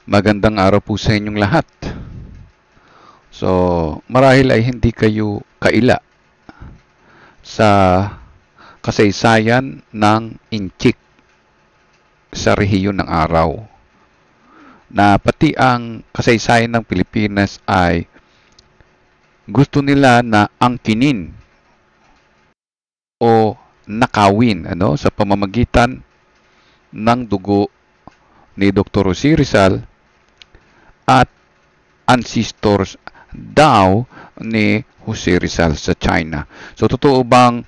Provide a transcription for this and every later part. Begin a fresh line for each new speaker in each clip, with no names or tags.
Magandang araw po sa inyong lahat. So, marahil ay hindi kayo kaila sa kasaysayan ng Inchik sa rehiyon ng araw, na pati ang kasaysayan ng Pilipinas ay gusto nila na angkinin o nakawin sa pamamagitan ng dugo ni Dr. Jose Rizal at ancestors daw ni Jose Rizal sa China. So, totoo bang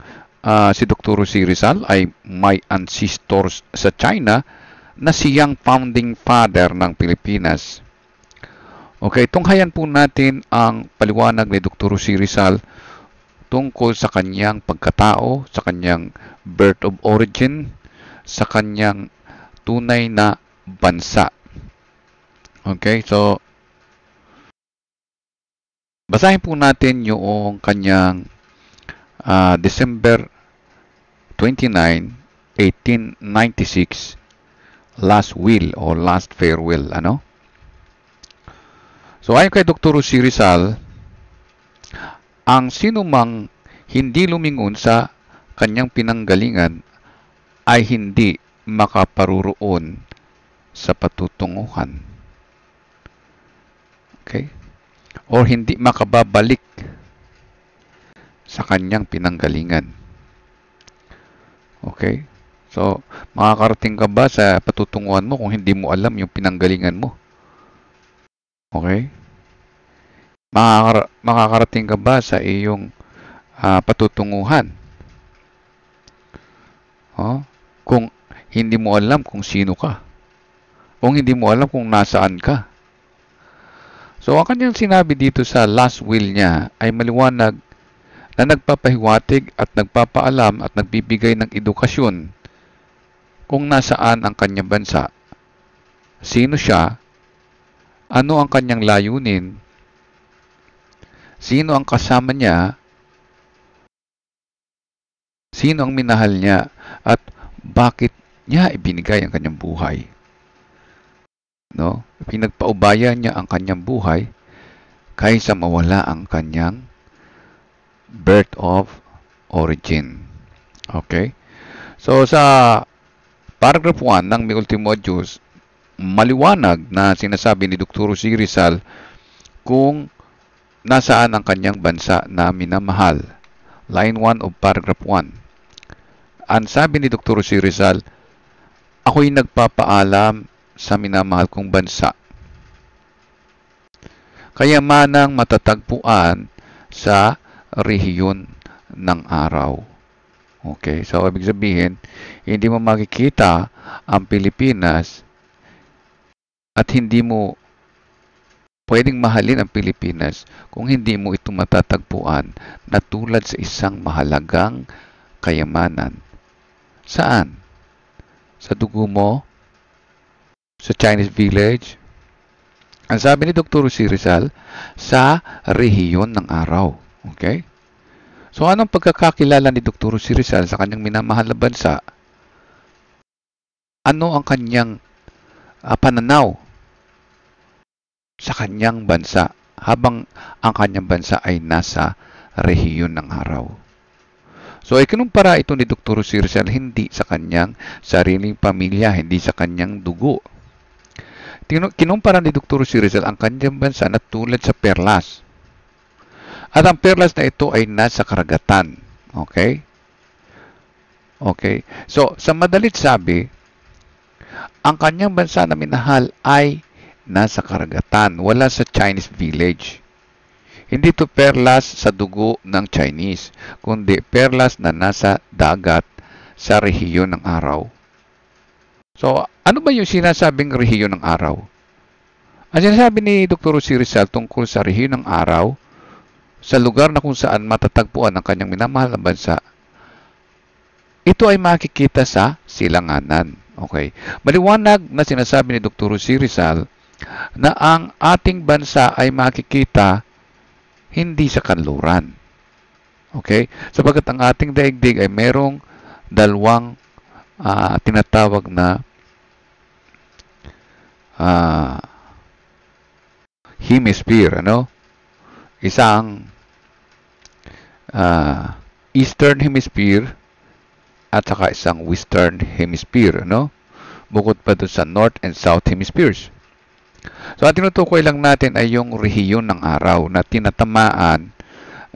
si Dr. Jose Rizal ay may ancestors sa China na siyang founding father ng Pilipinas? Okay, tunghayan po natin ang paliwanag ni Dr. Jose Rizal tungkol sa kanyang pagkatao, sa kanyang birth of origin, sa kanyang tunay na bansa. Okay, so basahin po natin yung kanyang December 29, 1896 last will o last farewell. So ayon kay Dr. Jose Rizal, ang sinumang hindi lumingon sa kanyang pinanggalingan ay hindi makaparuroon sa patutunguhan. Okay? O hindi makababalik sa kanyang pinanggalingan. Okay? So, makakarating ka ba sa patutunguhan mo kung hindi mo alam yung pinanggalingan mo? Okay? Makakarating ka ba sa iyong patutunguhan? Kung hindi mo alam kung sino ka. Kung hindi mo alam kung nasaan ka. So, ang kanyang sinabi dito sa last will niya ay maliwanag na nagpapahiwatig at nagpapaalam at nagbibigay ng edukasyon kung nasaan ang kanyang bansa, sino siya, ano ang kanyang layunin, sino ang kasama niya, sino ang minahal niya, at bakit niya ibinigay ang kanyang buhay. Pinagpaubaya niya ang kanyang buhay kaysa mawala ang kanyang birth of origin. Okay? So, sa paragraph 1 ng Mi Ultimo Adios, maliwanag na sinasabi ni Dr. Jose Rizal kung nasaan ang kanyang bansa na minamahal. Line 1 of paragraph 1. Ang sabi ni Dr. Jose Rizal, ako'y nagpapaalam sa minamahal kong bansa. Kayamanang matatagpuan sa rehiyon ng araw. Okay, so ibig sabihin, hindi mo makikita ang Pilipinas at hindi mo pwedeng mahalin ang Pilipinas kung hindi mo ito matatagpuan na tulad sa isang mahalagang kayamanan. Saan? Sa dugo mo? Sa Chinese village? Ang sabi ni Dr. Jose Rizal, sa rehiyon ng araw. Okay? So, anong pagkakakilala ni Dr. Jose Rizal sa kanyang minamahal na bansa? Ano ang kanyang pananaw sa kanyang bansa habang ang kanyang bansa ay nasa rehiyon ng araw? So, ikinumpara ito ni Dr. Jose Rizal hindi sa kanyang sariling pamilya, hindi sa kanyang dugo. Kinumpara ni Dr. Jose Rizal ang kanyang bansa na tulad sa perlas. At ang perlas na ito ay nasa karagatan. Okay? Okay. So, sa madalit sabi, ang kanyang bansa na minahal ay nasa karagatan. Wala sa Chinese village. Hindi ito perlas sa dugo ng Chinese, kundi perlas na nasa dagat sa rehiyon ng araw. So, ano ba yung sinasabing rehiyon ng araw? Ang sinasabi ni Dr. Jose Rizal tungkol sa rehiyon ng araw, sa lugar na kung saan matatagpuan ang kanyang minamahal na bansa, ito ay makikita sa silanganan. Okay? Maliwanag na sinasabi ni Dr. Jose Rizal na ang ating bansa ay makikita hindi sa kanluran. Okay? Sapagat ang ating daigdig ay merong dalawang tinatawag na hemisphere, ano? Isang eastern hemisphere at saka isang western hemisphere, ano? Bukod pa doon sa north and south hemispheres. So, ang tinutukoy lang natin ay yung rehiyon ng araw na tinatamaan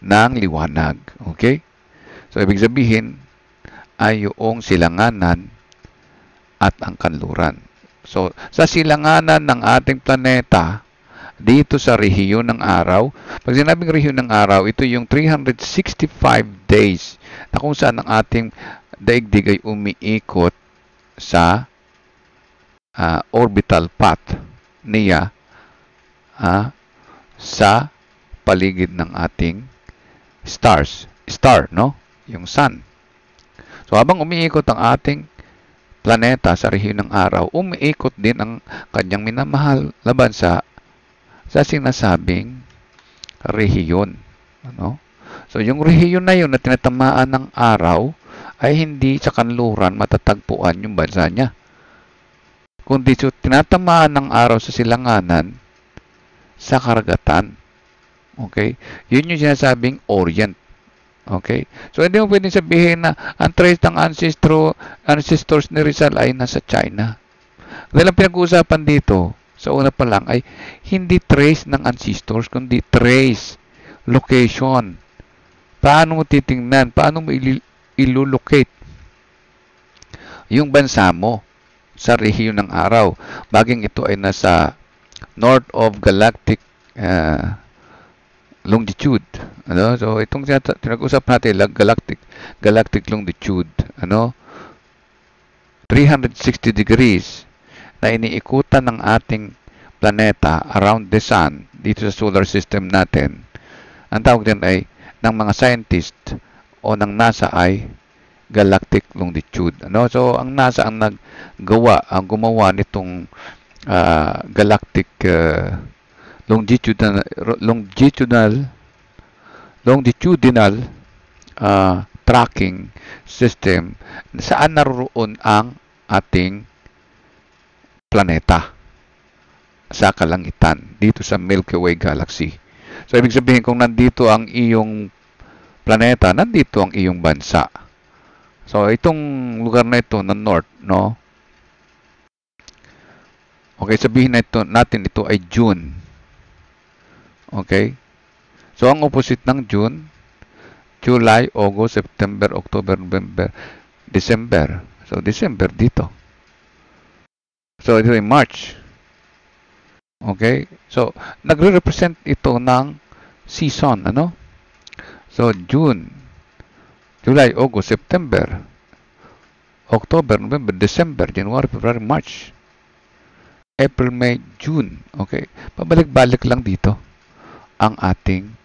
ng liwanag. Okay? So, ibig sabihin ay yung silanganan at ang kanluran. So, sa silanganan ng ating planeta, dito sa rehiyon ng araw, pag sinabing rehiyon ng araw, ito yung 365 days na kung saan ang ating daigdig ay umiikot sa orbital path niya sa paligid ng ating star, no? Yung sun. So, habang umiikot ang ating planeta sa rehiyon ng araw, umiikot din ang kanyang minamahal na bansa sa sinasabing rehiyon. Ano? So, yung rehiyon na yun na tinatamaan ng araw ay hindi sa kanluran matatagpuan yung bansa niya. Kundi so, tinatamaan ng araw sa silanganan sa karagatan. Okay? Yun yung sinasabing Orient. Okay? So, hindi mo pwedeng sabihin na ang trace ng ancestors ni Rizal ay nasa China. Dahil ang pinag-uusapan dito, sa una pa lang, ay hindi trace ng ancestors, kundi trace, location. Paano mo titingnan? Paano mo ilulocate yung bansa mo sa rehiyon ng araw? Baging ito ay nasa north of galactic longitude. Ano? So, itong tinag-usap natin, galactic longitude. Ano? 360 degrees na iniikutan ng ating planeta around the sun dito sa solar system natin. Ang tawag din ay ng mga scientist o ng NASA ay galactic longitude. Ano? So, ang NASA ang gumawa nitong galactic longitudinal tracking system saan naroon ang ating planeta sa kalangitan dito sa Milky Way Galaxy. So, ibig sabihin kung nandito ang iyong planeta, nandito ang iyong bansa. So, itong lugar na ito na north, no? Okay, sabihin natin ito ay June. Okay? So, ang opposite ng June, July, August, September, October, November, December. So, December dito. So, ito ay March. Okay? So, nagre-represent ito ng season, ano? So, June, July, August, September, October, November, December, January, February, March, April, May, June. Okay? Pabalik-balik lang dito ang ating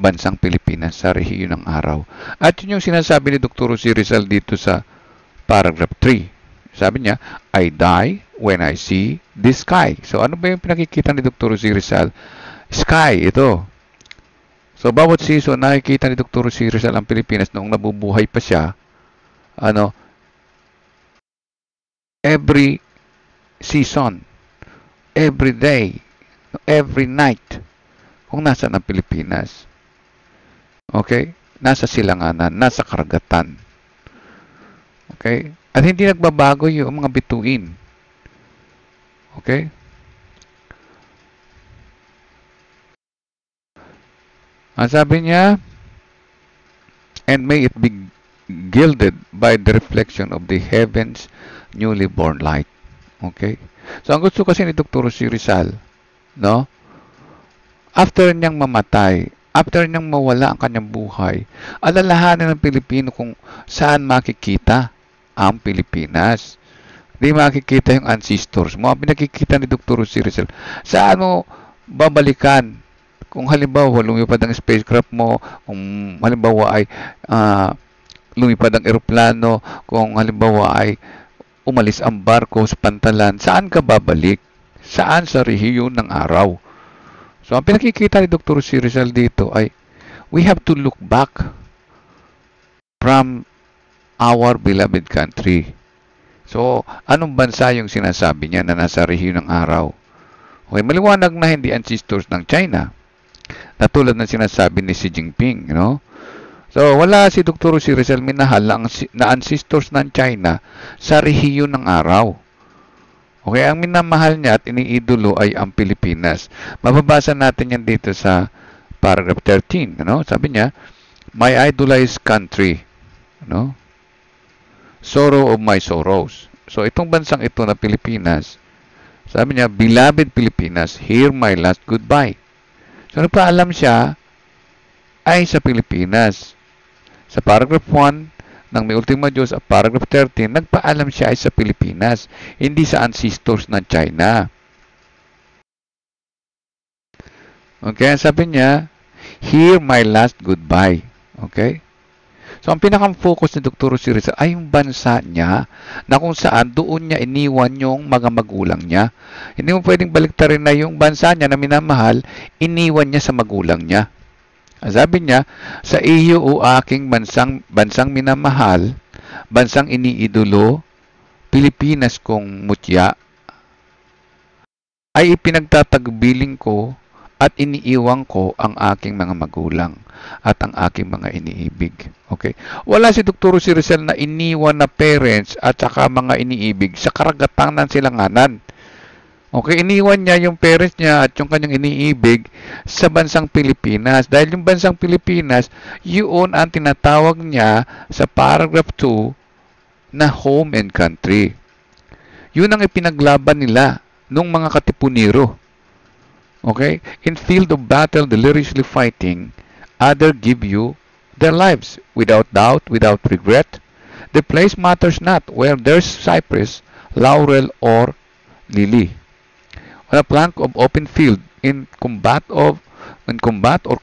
bansang Pilipinas sa rehiyon ng araw. At yun yung sinasabi ni Dr. Jose Rizal dito sa paragraph 3. Sabi niya, I die when I see the sky. So, ano ba yung pinakikita ni Dr. Jose Rizal? Sky, ito. So, bawat season, nakikita ni Dr. Jose Rizal ang Pilipinas noong nabubuhay pa siya. Ano? Every season, every day, every night, kung nasa ng Pilipinas. Okay? Nasa silanganan, nasa karagatan. Okay? At hindi nagbabago yung mga bituin. Okay? Ang sabi niya, and may it be gilded by the reflection of the heavens newly born light. Okay? So, ang gusto kasi ni Dr. Jose Rizal, no? After niyang mamatay, after niyang mawala ang kanyang buhay, alalahanin ng Pilipino kung saan makikita ang Pilipinas. Di makikita yung ancestors mo. Ang pinakikita ni Dr. Jose Rizal, saan mo babalikan? Kung halimbawa lumipad ang spacecraft mo, kung halimbawa ay lumipad ang eroplano, kung halimbawa ay umalis ang barko sa pantalan, saan ka babalik? Saan sa rehiyon ng araw? So, ang pinakikita ni Dr. Jose Rizal dito ay we have to look back from our beloved country. So, anong bansa yung sinasabi niya na nasa rehiyon ng araw? Okay, maliwanag na hindi ancestors ng China. Natulad ng sinasabi ni Xi Jinping, So, wala si Dr. si Rizal minahal na ancestors ng China sa rehiyon ng araw. Okay, ang minamahal niya at iniidolo ay ang Pilipinas. Mababasa natin yan dito sa paragraph 13. Sabi niya, my idolized country, sorrow of my sorrows. So, itong bansang ito na Pilipinas, sabi niya, beloved Pilipinas, hear my last goodbye. So, nagpaalam siya ay sa Pilipinas. Sa paragraph 1 ng May Ultima Diyos at paragraph 13, nagpaalam siya ay sa Pilipinas, hindi sa ancestors ng China. Okay, sabi niya, hear my last goodbye. Okay? So, ang pinakang-focus ni Dr. Rizal ay yung bansa niya na kung saan doon niya iniwan yung mga magulang niya. Hindi mo pwedeng baliktarin na yung bansa niya na minamahal, iniwan niya sa magulang niya. Sabi niya, sa iyo o aking bansang minamahal, bansang iniidolo, Pilipinas kong mutya, ay ipinagtatagbiling ko at iniiwan ko ang aking mga magulang at ang aking mga iniibig. Okay? Wala si Dr. Rizal na iniwan na parents at saka mga iniibig sa karagatan ng silanganan. Okay, iniwan niya yung parents niya at yung kanyang iniibig sa bansang Pilipinas. Dahil yung bansang Pilipinas, yun ang tinatawag niya sa paragraph 2 na home and country. Yun ang ipinaglaban nila nung mga katipunero. Okay? In field of battle, deliriously fighting, other give you their lives without doubt, without regret. The place matters not, where there's cypress, laurel, or lily. On a plank of open field, in combat or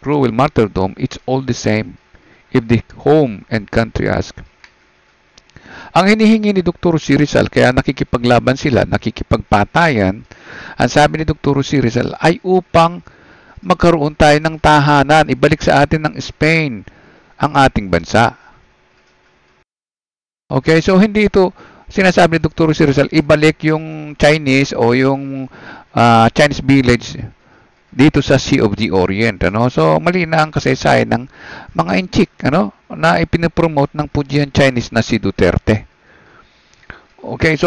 cruel martyrdom, it's all the same. If the home and country ask. Ang hinihingi ni Dr. Rizal, kaya nakikipaglaban sila, nakikipagpatayan, ang sabi ni Dr. Rizal ay upang magkaroon tayo ng tahanan, ibalik sa atin ng Spain ang ating bansa. Okay, so hindi ito sinasabi ni Dr. Rizal, ibalik yung Chinese o yung Chinese village dito sa Sea of the Orient. So, mali na ang kasaysayan ng mga inchik na ipinopromote ng Pujian Chinese na si Duterte. Okay, so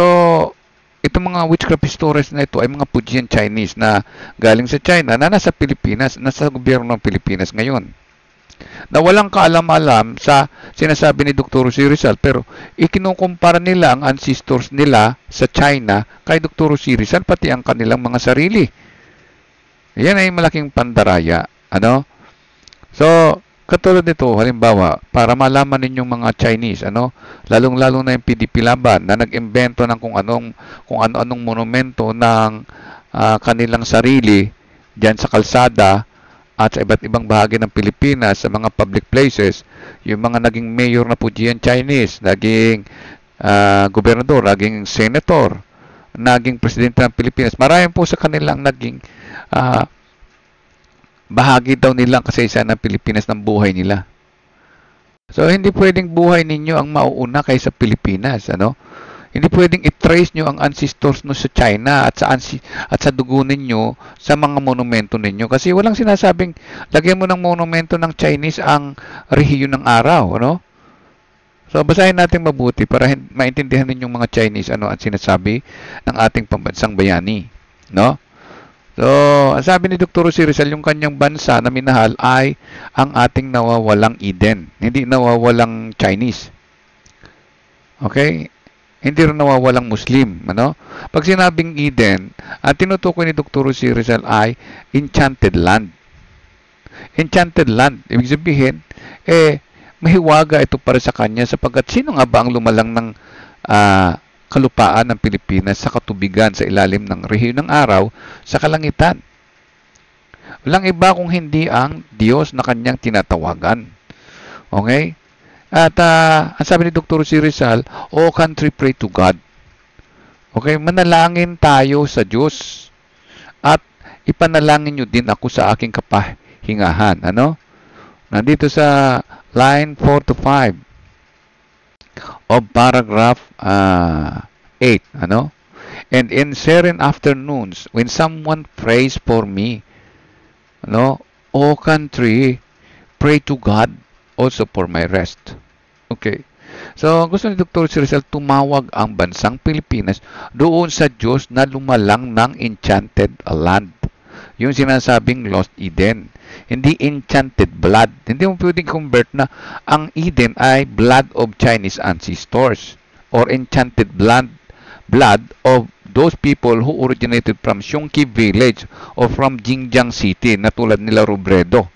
itong mga witchcraft stories na ito ay mga Pujian Chinese na galing sa China na nasa Pilipinas, nasa gobyerno ng Pilipinas ngayon. Na walang kaalam-alam sa sinasabi ni Dr. Rizal, pero ikinukumpara nila ang ancestors nila sa China kay Dr. Rizal, pati ang kanilang mga sarili. Yan ay malaking pandaraya. So, katulad nito, halimbawa, para malaman ninyong mga Chinese, lalong-lalo na yung PDP Laban na nag-imbento ng kung ano-anong monumento ng kanilang sarili diyan sa kalsada at sa iba't ibang bahagi ng Pilipinas, sa mga public places, yung mga naging mayor na Pujian Chinese, naging gobernador, naging senator, naging presidente ng Pilipinas, marami po sa kanilang naging bahagi daw nilang kasaysayan ng Pilipinas ng buhay nila. So, hindi pwedeng buhay ninyo ang mauuna kaysa Pilipinas, Hindi pwedeng i-trace nyo ang ancestors no sa China at sa dugo ninyo sa mga monumento ninyo. Kasi walang sinasabing lagyan mo ng monumento ng Chinese ang rehiyon ng araw. So, basahin natin mabuti para maintindihan ninyong mga Chinese ang sinasabi ng ating pambansang bayani. So, ang sabi ni Dr. Rizal, yung kanyang bansa na minahal ay ang ating nawawalang Eden. Hindi nawawalang Chinese. Okay? Hindi rin nawawalang Muslim. Pag sinabing Eden, ang tinutukoy ni Dr. Rizal ay enchanted land. Enchanted land. Ibig sabihin, mahiwaga ito para sa kanya sapagkat sino nga ba ang lumalang ng kalupaan ng Pilipinas sa katubigan sa ilalim ng rehiyon ng araw sa kalangitan? Walang iba kung hindi ang Diyos na kanyang tinatawagan. Okay? At ang sabi ni Dr. Rizal, "O country, pray to God." Okay, manalangin tayo sa Diyos. At ipanalangin nyo din ako sa aking kapahingahan. Nandito sa line 4 to 5 of paragraph 8. And in serene afternoons, when someone prays for me, no, O country, pray to God also for my rest. Okay. So, gusto ni Dr. Rizal tumawag ang bansang Pilipinas doon sa Diyos na lumalang ng enchanted land. Yung sinasabing Lost Eden. Hindi enchanted blood. Hindi mo pwedeng convert na ang Eden ay blood of Chinese ancestors or enchanted blood of those people who originated from Xionqi village or from Jinjiang City na tulad nila Robredo.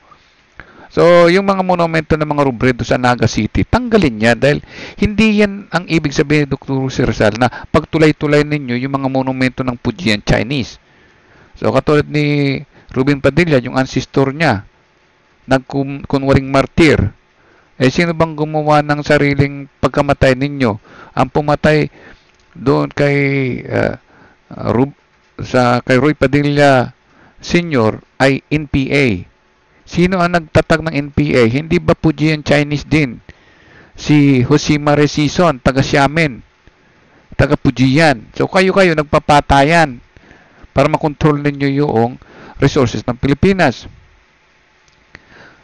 So, yung mga monumento ng mga Robredo sa Naga City, tanggalin niya dahil hindi yan ang ibig sabihin ni Dr. Rizal na pagtulay-tulay ninyo yung mga monumento ng Fujian Chinese. So, katulad ni Ruben Padilla, yung ancestor niya, nagkunwaring martir. Eh, sino bang gumawa ng sariling pagkamatay ninyo? Ang pumatay doon kay Roy Padilla Sr. ay NPA. Sino ang nagtatag ng NPA? Hindi ba Fujian Chinese din? Si Jose Mare Sison, taga Xiamen, taga Fujian. So kayo nagpapatayan para makontrol ninyo yung resources ng Pilipinas.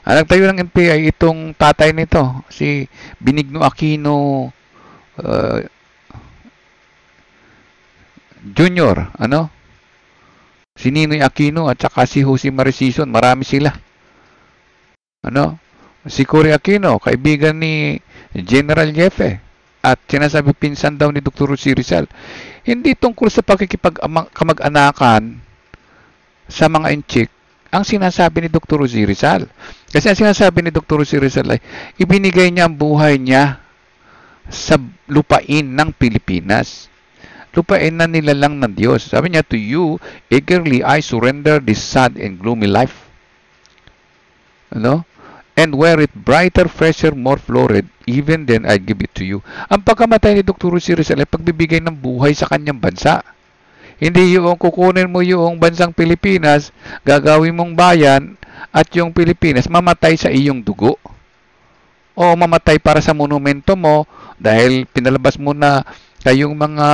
Ang nagtayo ng NPA ay itong tatay nito, si Benigno Aquino Junior, si Ninoy Aquino at saka si Jose Mare Sison, marami sila. Si Cory Aquino, kaibigan ni General Jefe at sinasabi pinsan daw ni Dr. Rosie Rizal. Hindi tungkol sa pakikipag-kamag-anakan sa mga inchik ang sinasabi ni Dr. Rosie Rizal. Kasi ang sinasabi ni Dr. Rosie Rizal ay ibinigay niya ang buhay niya sa lupain ng Pilipinas. Lupain na nilalang ng Diyos. Sabi niya, to you, eagerly I surrender this sad and gloomy life. And were it brighter, fresher, more florid, even then I'd give it to you. Ang pagkamatay ni Dr. Rosie Rizal ay pagbibigay ng buhay sa kanyang bansa. Hindi yung kukunin mo yung bansang Pilipinas, gagawin mong bayan, at yung Pilipinas mamatay sa iyong dugo. O mamatay para sa monumento mo dahil pinalabas mo na kayong mga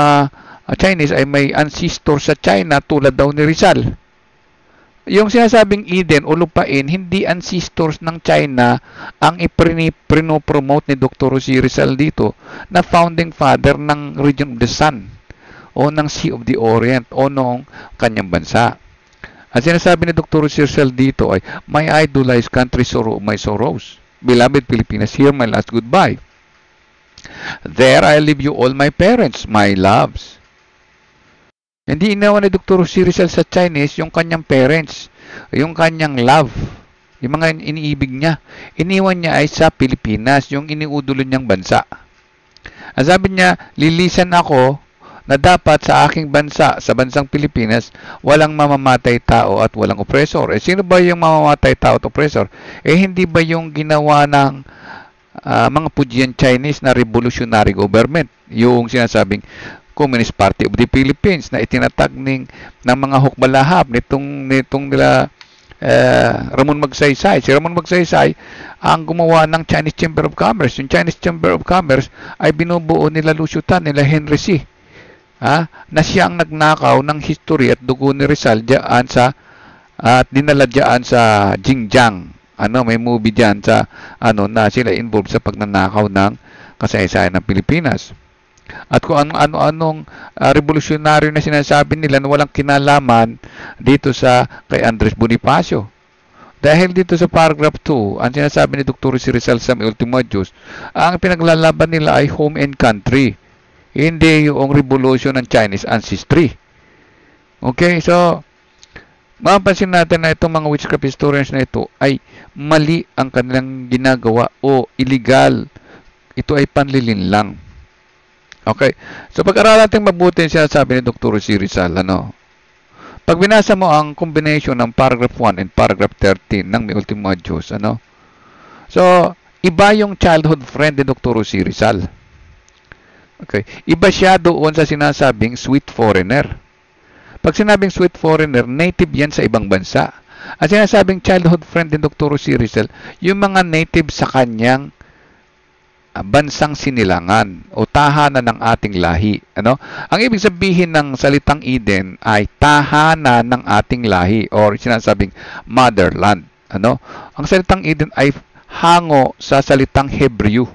Chinese ay may ancestor sa China tulad daw ni Rizal. Yung sinasabing Eden o lupain, hindi ancestors ng China ang ipinopromote ni Dr. Rosie Rizal dito na founding father ng Region of the Sun o ng Sea of the Orient o noong kanyang bansa. Ang sinasabi ni Dr. Rosie Rizal dito ay, my idolized country, sorrow of my sorrows. Beloved Filipinas, here my last goodbye. There I leave you all my parents, my loves. Hindi inawa ni Dr. Rosie Rizal sa Chinese yung kanyang parents, yung kanyang love, yung mga iniibig niya. Iniwan niya ay sa Pilipinas, yung iniudulo niyang bansa. Ang sabi niya, lilisan ako na dapat sa aking bansa, sa bansang Pilipinas, walang mamamatay tao at walang oppressor. Eh, sino ba yung mamamatay tao at oppressor? Eh, hindi ba yung ginawa ng mga Fujian Chinese na revolutionary government? Yung sinasabing Communist Party of the Philippines na itinatag ng mga hukbalahap nitong nila Ramon Magsaysay. Si Ramon Magsaysay ang gumawa ng Chinese Chamber of Commerce. Yung Chinese Chamber of Commerce ay binubuo nila Lucio Tan, nila Henry C. Na siya ang nagnakaw ng history at dugo ni Rizal diyan at dinala diyan sa Jinjiang. May movie diyan sa na sila involved sa pagnanakaw ng kasaysayan ng Pilipinas. At kung ano-anong revolusyonaryo na sinasabi nila na walang kinalaman dito sa kay Andres Bonifacio. Dahil dito sa paragraph 2, ang sinasabi ni Dr. Rosie Rizal sa Ultima Diyos, ang pinaglalaban nila ay home and country, hindi yung revolution ng Chinese ancestry. Okay, so mapapansin natin na itong mga witchcraft historians na ito ay mali ang kanilang ginagawa o illegal. Ito ay panlilin lang. Okay. So, pag-aralan natin mabuti yung sinasabi ni Dr. Rosie Rizal, Pag binasa mo ang combination ng paragraph 1 and paragraph 13 ng May Ultima Diyos, So, iba yung childhood friend ni Dr. Rosie Rizal. Okay. Iba siya doon sa sinasabing sweet foreigner. Pag sinabing sweet foreigner, native yan sa ibang bansa. At sinasabing childhood friend ni Dr. Rosie Rizal, yung mga native sa kanyang bansang sinilangan o tahanan ng ating lahi. Ano? Ang ibig sabihin ng salitang Eden ay tahanan ng ating lahi or sinasabing motherland. Ano? Ang salitang Eden ay hango sa salitang Hebreo.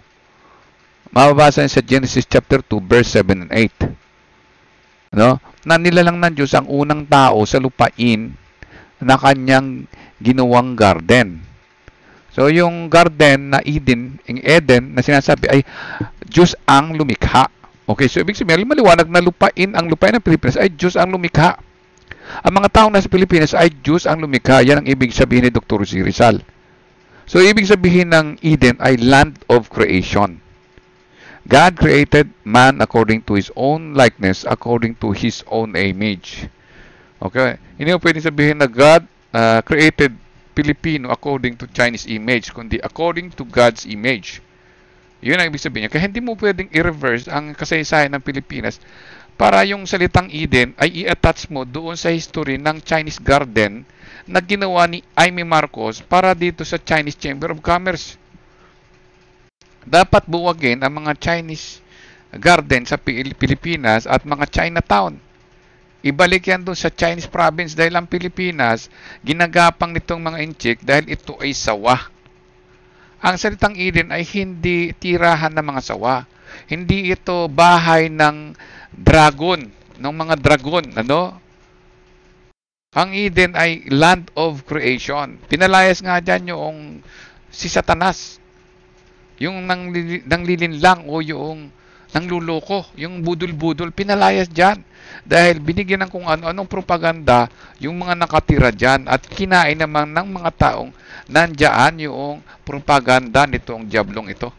Mababasa sa Genesis chapter 2 verse 7 and 8. Ano? Na nilalang ng Diyos ang unang tao sa lupain na kanyang ginawang garden. So, yung garden na Eden na sinasabi ay Diyos ang lumikha. Okay, so ibig sabihin, maliwanag na ang lupain ng Pilipinas ay Diyos ang lumikha. Ang mga taong nasa Pilipinas ay Diyos ang lumikha. Yan ang ibig sabihin ni Dr. C. Rizal. So, ibig sabihin ng Eden ay land of creation. God created man according to His own likeness, according to His own image. Okay? Hindi mo pwedeng sabihin na God created Pilipino according to Chinese image, kundi according to God's image. Yun ang ibig sabihin niya. Kaya hindi mo pwedeng i-reverse ang kasaysayan ng Pilipinas para yung salitang Eden ay i-attach mo doon sa history ng Chinese garden na ginawa ni Jaime Marcos para dito sa Chinese Chamber of Commerce. Dapat buwagin ang mga Chinese garden sa Pilipinas at mga Chinatown. Ibalik yan doon sa Chinese province dahil ang Pilipinas, ginagapang nitong mga inchik dahil ito ay sawa. Ang salitang Eden ay hindi tirahan ng mga sawa. Hindi ito bahay ng dragon, ng mga dragon. Ano? Ang Eden ay land of creation. Pinalayas nga dyan yung si Satanas. Yung nanglilinlang o yung nangluloko, yung budol-budol, pinalayas dyan. Dahil binigyan ng kung ano-anong propaganda yung mga nakatira dyan at kinain naman ng mga taong nandyan yung propaganda nitong diablong ito.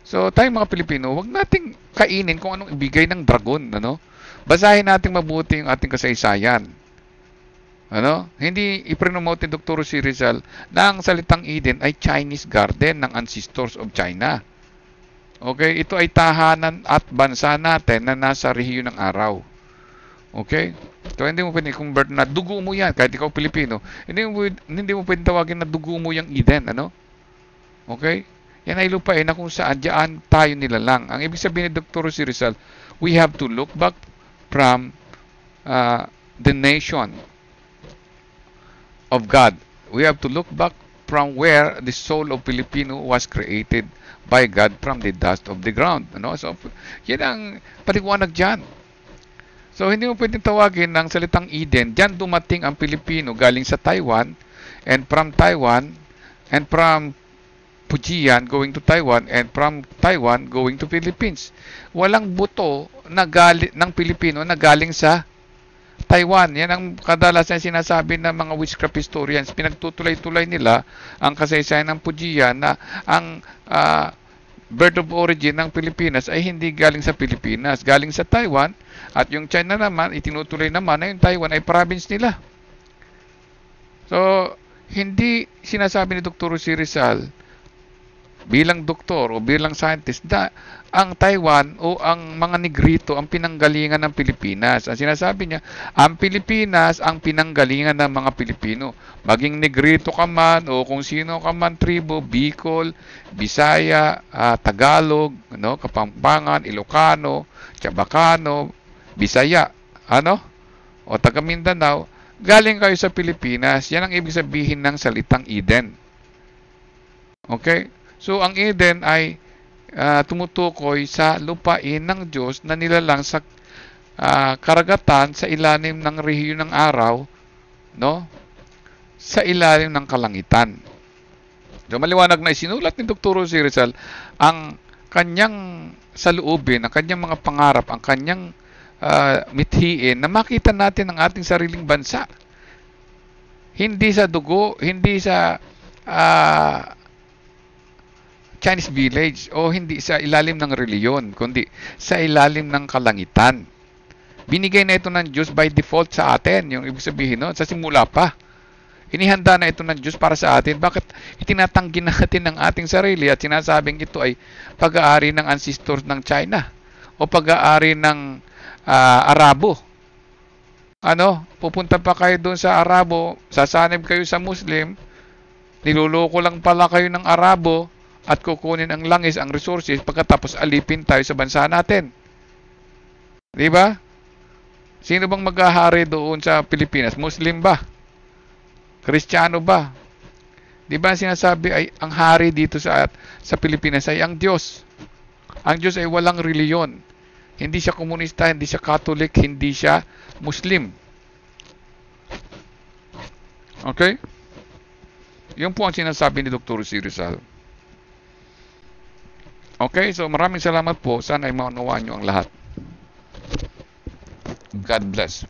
So, tayong mga Pilipino, huwag nating kainin kung anong ibigay ng dragon. Ano? Basahin natin mabuti yung ating kasaysayan. Ano? Hindi ipromote ni Dr. C. Rizal na ang salitang Eden ay Chinese garden ng ancestors of China. Okay, ito ay tahanan at bansa natin na nasa rehiyon ng araw. Okay? So, hindi mo pwede i-convert na dugo mo yan, kahit ikaw Pilipino. Hindi mo pwede tawagin na dugo mo yung Eden. Ano? Okay? Yan ay lupain na kung saan dyan tayo nilalang. Ang ibig sabihin ni Dr. C. Rizal, we have to look back from the nation of God. We have to look back from where the soul of Filipino was created by God from the dust of the ground. Ano? So, yan ang paliwanag dyan. So, hindi mo pwedeng tawagin ng salitang Eden. Dyan dumating ang Pilipino galing sa Taiwan, and from Fujian going to Taiwan, and from Taiwan going to Philippines. Walang buto na ng Pilipino na galing sa Taiwan. Yan ang kadalasan sinasabi ng mga witchcraft historians. Pinagtutulay-tulay nila ang kasaysayan ng Fujian na ang birth of origin ng Pilipinas ay hindi galing sa Pilipinas, galing sa Taiwan, at yung China naman, itinutuloy naman na yung Taiwan ay province nila. So, hindi sinasabi ni Dr. C. Rizal bilang doktor o bilang scientist na ang Taiwan o ang mga Negrito ang pinanggalingan ng Pilipinas. Ang sinasabi niya, ang Pilipinas ang pinanggalingan ng mga Pilipino. Maging Negrito ka man o kung sino ka man tribo, Bicol, Bisaya, Tagalog, no, Kapampangan, Ilocano, Chabacano, Bisaya, o taga Mindanao, galing kayo sa Pilipinas. Yan ang ibig sabihin ng salitang Eden. Okay? So, ang Eden ay tumutukoy sa lupain ng Diyos na nilalang sa karagatan sa ilalim ng rehiyon ng araw, no? Sa ilalim ng kalangitan. So, maliwanag na isinulat ni Dr. C. Rizal ang kanyang saloobin, ang kanyang mga pangarap, ang kanyang mithiin na makita natin ang ating sariling bansa. Hindi sa dugo, hindi sa Chinese village o hindi sa ilalim ng reliyon, kundi sa ilalim ng kalangitan. Binigay na ito ng Diyos by default sa atin. Yung ibig sabihin sa simula pa. Inihanda na ito ng Diyos para sa atin. Bakit itinatanggi natin ng ating sarili at sinasabing ito ay pag-aari ng ancestors ng China o pag-aari ng Arabo? Pupunta pa kayo doon sa Arabo, sasanib kayo sa Muslim, niloloko lang pala kayo ng Arabo, at kukunin ang langis, ang resources, pagkatapos alipin tayo sa bansa natin. Di ba? Sino bang maghahari doon sa Pilipinas? Muslim ba? Kristiyano ba? Di ba sinasabi ay ang hari dito sa Pilipinas ay ang Diyos. Ang Diyos ay walang reliyon. Hindi siya komunista, hindi siya Catholic, hindi siya Muslim. Okay? Yun po ang sinasabi ni Dr. C. Rizal. Okay, so maraming salamat po. Sana ay maunawaan nyo ang lahat. God bless.